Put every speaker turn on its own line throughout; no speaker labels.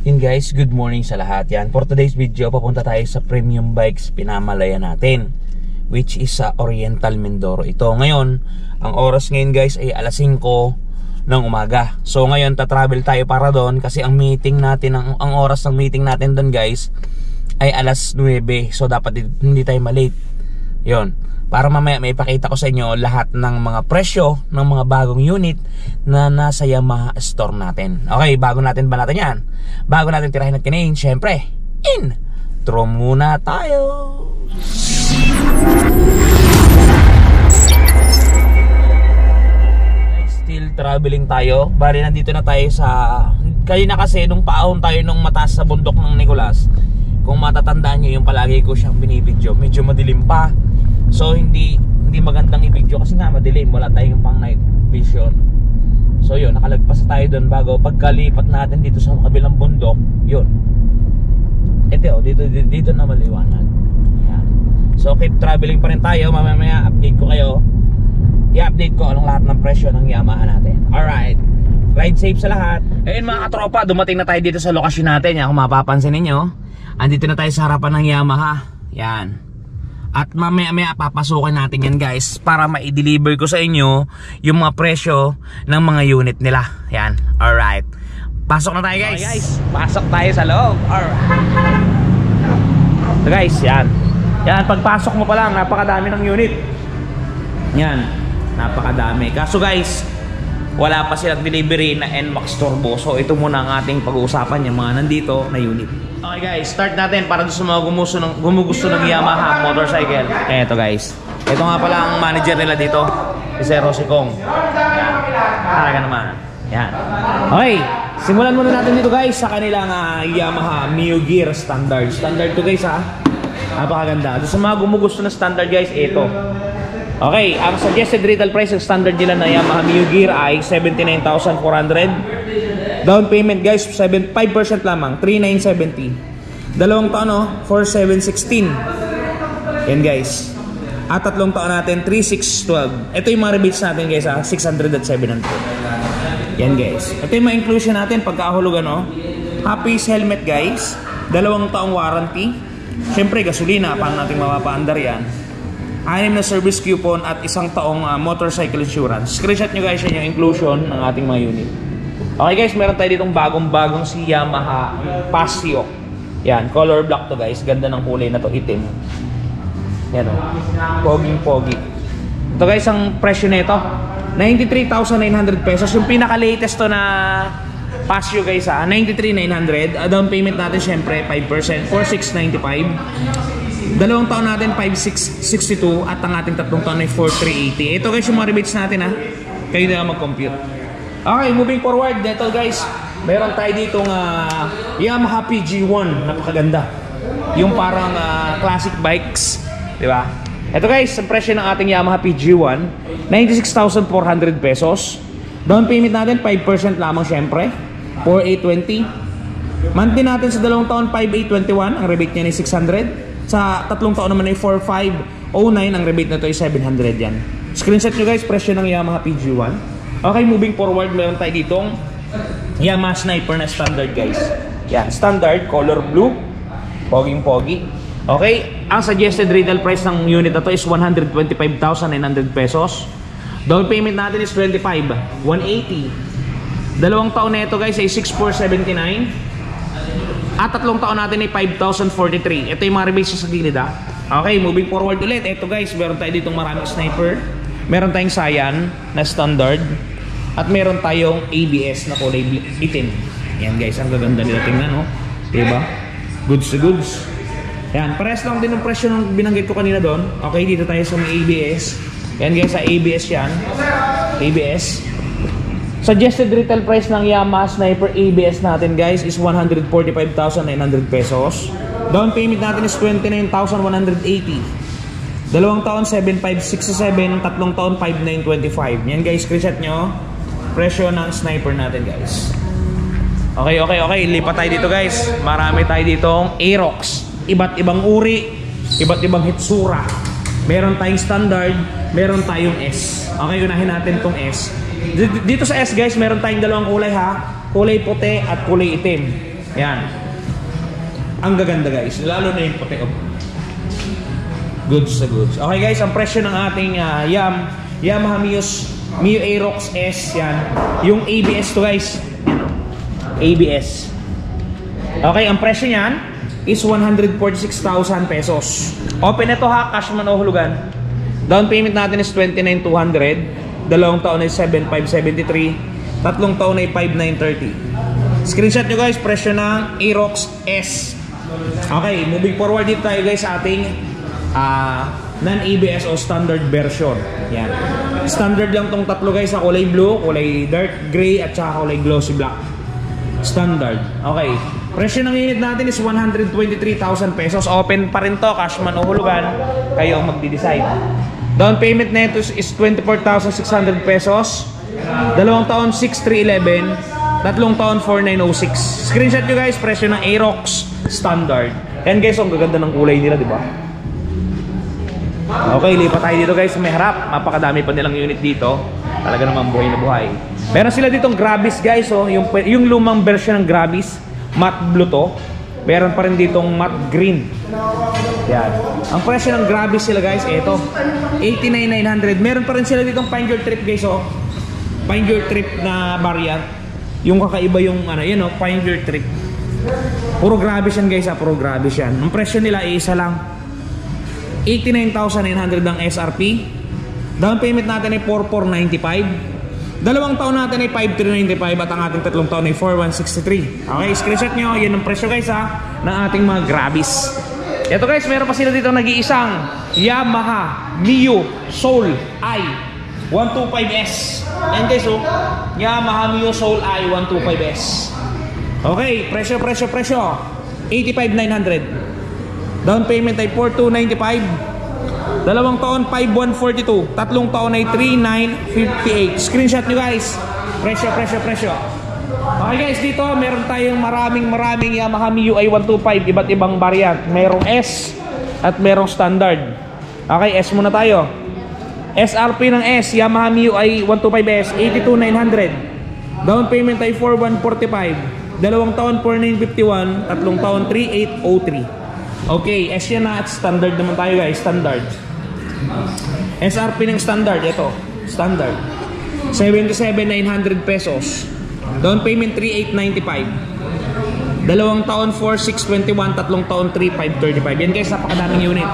Yun guys, good morning sa lahat. Yan, for today's video, papunta tayo sa premium bikes pinamalaya natin, which is sa Oriental Mindoro. Ito ngayon, ang oras ngayon guys ay alas 5 ng umaga. So ngayon, tatravel tayo para doon kasi ang meeting natin, ang oras ng meeting natin doon guys ay alas 9. So dapat hindi tayo malate. Yun, para mamaya may ipakita ko sa inyo lahat ng mga presyo ng mga bagong unit na nasa Yamaha store natin. Okay, bago natin yan, bago natin tirahin at kinain, syempre, intro muna tayo. Still traveling tayo. Bali, nandito na tayo sa, kanina kasi nung paahon tayo nung mataas sa bundok ng Nicolas. Kung matatandaan nyo yung palagi ko siyang binibidyo, medyo madilim pa. So hindi magandang i-video kasi nga madilim, wala tayong pang night vision. So yun, nakalagpas tayo doon bago pagkalipat natin dito sa kabilang bundok. Yun, ito dito na maliwanag. Yan. So keep traveling pa rin tayo. Mamaya update ko kayo, i-update ko anong lahat ng presyo ng Yamaha natin. Alright, ride safe sa lahat. Ayun mga katropa, dumating na tayo dito sa lokasyon natin. Yan, kung mapapansin ninyo, andito na tayo sa harapan ng Yamaha. Yan. At mamaya papasukin natin yan guys para ma-deliver ko sa inyo yung mga presyo ng mga unit nila. Yan, alright. Pasok na tayo guys. Okay, guys, pasok tayo sa loob. Alright. So guys, yan. Yan, pagpasok mo pa lang, napakadami ng unit. Yan, napakadami. Kaso guys, wala pa silang delivery na NMAX Turbo. So ito muna ang ating pag-uusapan, yung mga nandito na unit. Okay guys, start natin para sa mga gumugusto ng Yamaha motorcycle. Eto guys, ito nga pala ang manager nila dito, si Sir Rosikong. Yan, talaga naman. Yan. Okay, simulan muna natin dito guys sa kanilang Yamaha Mio Gear Standard. Standard to guys ha, napakaganda. Sa mga gumugusto ng standard guys, ito. Okay, ang suggested retail price ng standard nila na Yamaha Mio Gear ay 79,400. Down payment guys, 5% lamang, 3,970. Dalawang taon 4,716. Yan guys. At tatlong taon natin, 3,612. Ito yung mga rebates natin guys 600 at 700. Yan guys. Ito yung mga inclusion natin pagkahulugan Happy helmet guys, dalawang taong warranty. Siyempre gasolina, paano natin mapapaandar yan. 6 na service coupon at isang taong motorcycle insurance. Screenshot nyo guys yan yung inclusion ng ating mga unit. Okay guys, meron tayo ditong bagong si Yamaha Paseo. Yan, color black to guys. Ganda ng kulay na to, itim. Yan poging-pogi. Ito guys, ang presyo nito 93,900 pesos. Yung pinaka-latest to na Paseo guys 93,900. Down payment natin syempre 5%, 4,695. Dalawang taon natin 5,662 at ang ating tatlong taon ay 4,380. Ito guys yung mga rebates natin Kayo na mag-compute. Okay, moving forward, dito guys, meron tayo ditong Yamaha PG1, napakaganda. Yung parang classic bikes, di ba? Ito guys, ang presyo ng ating Yamaha PG1, 96,400 pesos. Down payment natin 5% lamang syempre, 4,820. Monthly natin sa dalawang taon 5,821, ang rebate niya ay 600. Sa tatlong taon naman ay 4,509, ang rebate na to ay 700 yan. Screenshot nyo guys, presyo ng Yamaha PG1. Okay, moving forward, meron tayo ditong Yamaha Sniper na standard guys. Yan, standard, color blue, poging-pogi. Okay, ang suggested retail price ng unit na to is 125,900 pesos. Down payment natin is 25,180. Dalawang taon na ito guys ay 6,479. At tatlong taon natin ay 5,043. Ito yung mga rebates sa gilid Okay, moving forward ulit. Ito guys, meron tayo ditong maraming sniper. Meron tayong Saiyan na standard. At meron tayong ABS na kulay itim. Yan guys, ang gaganda nila tingnan diba? Goods to goods. Yan, parehas lang din ng presyo ng binanggit ko kanina doon. Okay, dito tayo sa may ABS. Yan guys, sa ABS yan. ABS. Suggested retail price ng Yamaha Sniper ABS natin guys is 145,900 pesos. Down payment natin is 29,180. Dalawang taon 7,567, tatlong taon 5,925. Yan guys, screenshot nyo presyo ng sniper natin guys. Okay, lipat tayo dito guys. Marami tayo ditong Aerox. Iba't ibang uri, iba't ibang hitsura. Meron tayong standard, meron tayong S. Okay, unahin natin tong S. Dito sa S guys, meron tayong dalawang kulay Kulay puti at kulay itim. Yan. Ang gaganda guys, lalo na yung puti. Goods sa goods. Okay guys, ang presyo ng ating Yamaha Mio Aerox S, yan. Yung ABS to guys. Yan, ABS. Okay, ang presyo niyan is 146,000 pesos. Open ito ha, cash man o hulugan. Down payment natin is 29,200. 2 taon ay 7,573. 3 taon ay 5,930. Screenshot nyo guys, presyo ng Aerox S. Okay, moving forward dito tayo guys sa ating non-ABS o standard version. Yan. Standard lang tong tatlo guys, sa kulay blue, kulay dark gray at saka kulay glossy black. Standard. Okay. Presyo ng unit natin is 123,000 pesos. Open pa rin to, cash man o hulugan. Kayo ang magdi-decide. Down payment neto is 24,600 pesos. 2 taon 6,311. 3 taon 4,906. Screenshot nyo guys, presyo ng Aerox standard. Yan guys, ang gaganda ng kulay nila, di ba? Okay, lipat tayo dito guys sa may harap. Napakadami pa nilang unit dito. Talaga naman buhay na buhay. Meron sila ditong Gravis guys, oh. Yung lumang version ng Gravis, matte blue to. Meron pa rin ditong matte green. Yan. Ang presyo ng Gravis sila guys, eto 89,900. Meron pa rin sila ditong Find Your Trip guys, oh. Find Your Trip na variant. Yung kakaiba yung ano, yan oh, Find Your Trip. Puro Gravis yan guys, puro Gravis yan. Ang presyo nila ay isa lang. 89,900 ang SRP. Down payment natin ay 4,495. 2 taon natin ay 5,395 at ang ating 3 taon ay 4,163. Okay, screenshot nyo. Yan ang presyo guys ng ating mga Gravis. Ito guys, meron pa sila dito nag-iisang Yamaha Mio Soul I 125S. Yan guys oh, Yamaha Mio Soul I 125S. Okay, presyo 85,900. Down payment ay 4,295. 2 taon 5,142. 3 taon ay 3,958. Screenshot nyo guys. Presyo. Okay guys, dito meron tayong maraming Yamaha Mio i 125. Iba't ibang variant. Merong S at merong standard. Okay, S muna tayo. SRP ng S, Yamaha Mio i 125S 82,900. Down payment ay 4,145. 2 taon 4,951. 3 taon 3,803. Okay, S yan na at standard naman tayo guys, standard. SRP ng standard, ito, standard. 77,900 pesos. Down payment 3,895. 2 taon 4,621, 3 taon 3,535. Yan guys, napakadaming unit.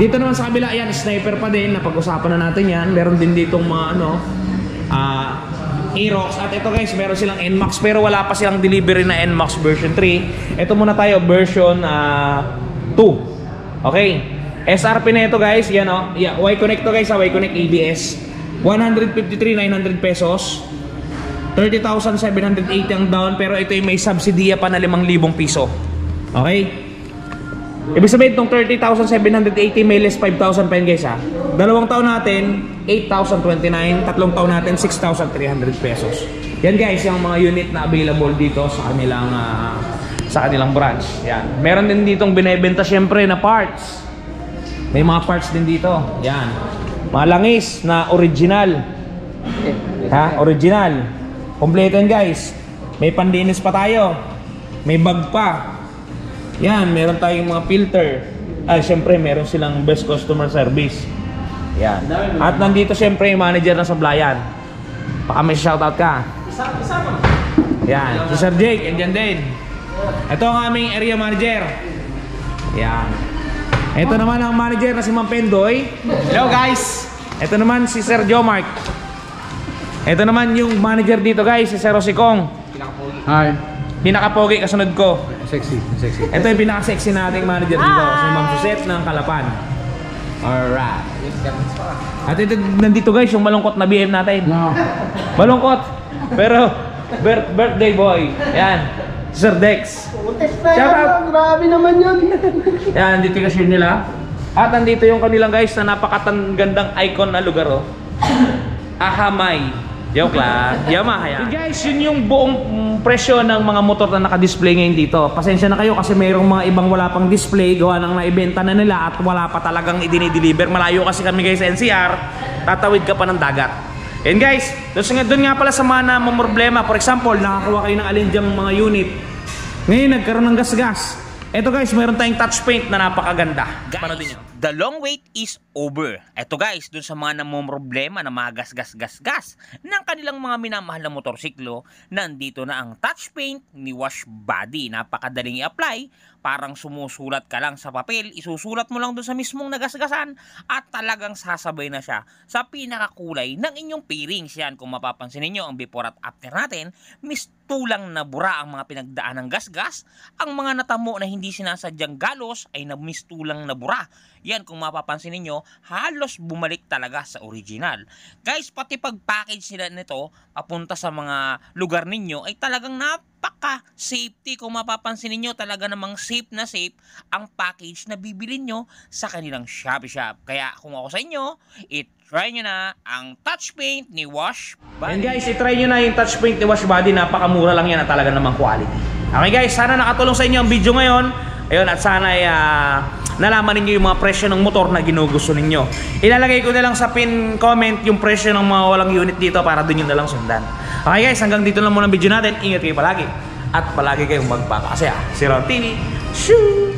Dito naman sa kabila, ayan, sniper pa din, napag-usapan na natin yan. Meron din ditong mga Aerox. At ito guys, meron silang NMAX pero wala pa silang delivery na NMAX version 3. Ito muna tayo, version 2. Okay, SRP na ito guys, yan o. Yeah, Y-Connect to guys, Y-Connect ABS. 153,900 pesos. 30,780 ang down, pero ito yung may subsidiya pa na 5,000 piso. Okay, ibig sabihin itong 30,780 may less 5,000 pa yun guys ha. 2 taon natin 8,029, 3 taon natin 6,300 pesos. Yan guys, yung mga unit na available dito sa kanilang branch. Yan. Meron din ditong binebenta syempre na parts. May mga parts din dito. Yan. Mga langis na original. Ha? Original. Kompleto yan guys. May pandinis pa tayo. May bag pa. Yan. Meron tayong mga filter. Syempre meron silang best customer service. Yan. At nandito syempre yung manager ng sablayan. Baka may shoutout ka. Yan. Si Sir Jake. Andyan din. Ito ang aming area manager. Yan. Ito naman ang manager na si Ma'am Pendoy. Hello guys. Ito naman si Sir Jomark. Ito naman yung manager dito guys, si Sir Rosikong.
Hi.
Pinakapogi kasunod ko.
Sexy.
Ito yung pinaka-sexy nating manager dito, si Ma'am Suzette ng Kalapan. Alright. At ito nandito guys, yung malungkot na BM natin.
No.
Malungkot. Pero birthday boy. Yan. Sir Dex. Shout out.
Grabe naman yun.
Yan, nandito yung cashier nila. At nandito yung kanilang guys na napakagandang icon na lugar oh. Ahamay. Joke lang. Yamaha yan. So guys, yun yung buong presyo ng mga motor na naka-display ngayon dito. Pasensya na kayo kasi mayroong mga ibang wala pang display, gawa ng naibenta na nila at wala pa talagang i-deliver. Malayo kasi kami guys sa NCR, tatawid ka pa ng dagat. And guys, doon nga pala sa mga namumroblema. For example, nakakuha kayo ng alin dyang mga unit. Ngayon, nagkaroon ng gasgas. Ito guys, meron tayong touch paint na napakaganda.
Guys, the long wait is over. Eto guys, dun sa mga namumroblema na mga gas ng kanilang mga minamahal na motorsiklo, nandito na ang touch paint ni Wash Body. Napakadaling i-apply, parang sumusulat ka lang sa papel, isusulat mo lang dun sa mismong nagasgasan at talagang sasabay na siya sa pinakakulay ng inyong pairings. Yan, kung mapapansin niyo ang before at after natin, mistulang na bura ang mga pinagdaan ng gasgas, ang mga natamo na hindi sinasadyang galos ay namistulang na bura. Yan, kung mapapansin niyo, halos bumalik talaga sa original. Guys, pati pag-package nila nito papunta sa mga lugar ninyo ay talagang napaka-safety. Kung mapapansin niyo, talaga namang safe na safe ang package na bibilin nyo sa kanilang Shopee Shop. Kaya kung ako sa inyo, try nyo na ang touch paint ni Wash Body.
And guys, try nyo na yung touch paint ni Wash Body. Napakamura lang yan at talaga namang quality. Okay guys, sana nakatulong sa inyo ang video ngayon. Ayun, at sana ay nalaman ninyo yung mga presyo ng motor na ginugusto ninyo. Ilalagay ko na lang sa pin comment yung presyo ng mga walang unit dito para dun yun na lang sundan. Okay guys, hanggang dito lang muna ang video natin. Ingat kayo palagi. At palagi kayong magpapakasaya. Si Ron TV. Shoo!